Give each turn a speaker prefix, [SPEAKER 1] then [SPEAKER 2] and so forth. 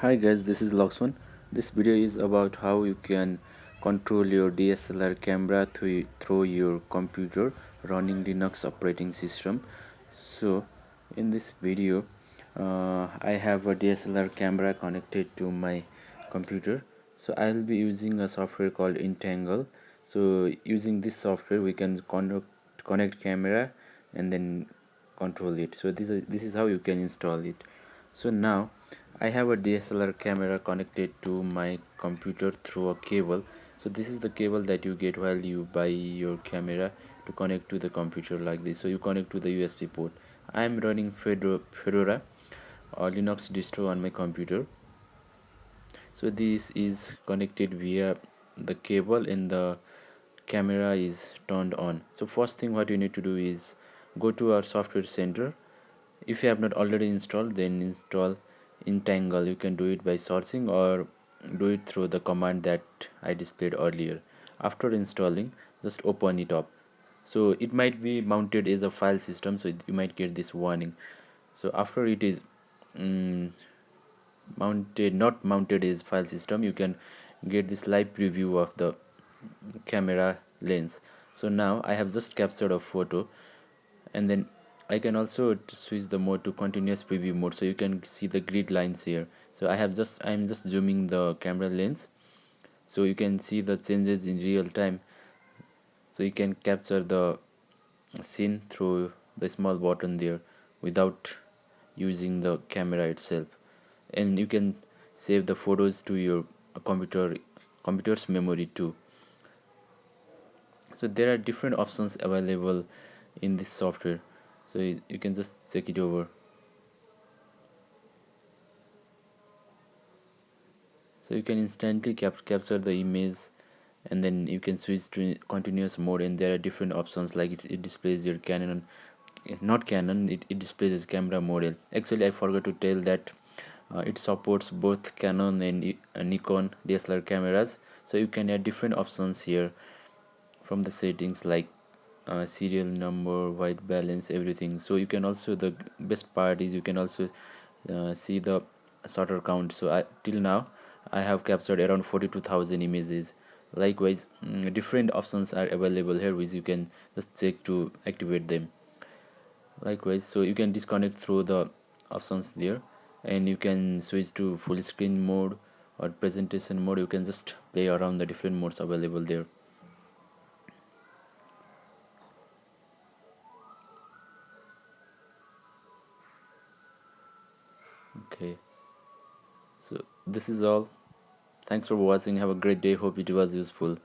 [SPEAKER 1] Hi guys, this is Laxman. This video is about how you can control your DSLR camera through your computer running Linux operating system. So in this video, I have a DSLR camera connected to my computer. So I will be using a software called Entangle. So using this software, we can connect camera and then control it. So this is how you can install it. So now I have a DSLR camera connected to my computer through a cable. So this is the cable that you get while you buy your camera to connect to the computer like this. So you connect to the USB port. I am running Fedora or Linux distro on my computer. So this is connected via the cable and the camera is turned on. So first thing what you need to do is go to our software center. If you have not already installed, then install Entangle. You can do it by searching or do it through the command that I displayed earlier. After installing, just open it up. So it might be mounted as a file system, so you might get this warning. So after it is mm, not mounted as file system, you can get this live preview of the camera lens. So now I have just captured a photo, and then I can also switch the mode to continuous preview mode, so you can see the grid lines here. So I'm just zooming the camera lens, so you can see the changes in real time. So you can capture the scene through the small button there without using the camera itself, and you can save the photos to your computer's memory too. So there are different options available in this software, so you can just check it over. So you can instantly capture the image, and then you can switch to continuous mode, and there are different options like it displays your Canon, not Canon, it displays as camera model. Actually I forgot to tell that it supports both Canon and Nikon DSLR cameras. So you can add different options here from the settings like serial number, white balance, everything. So you can also, the best part is you can also see the shutter count. So till now I have captured around 42,000 images. Likewise, different options are available here which you can just check to activate them. Likewise, so you can disconnect through the options there, and you can switch to full screen mode or presentation mode. You can just play around the different modes available there. Okay, so this is all. Thanks for watching. Have a great day. Hope it was useful.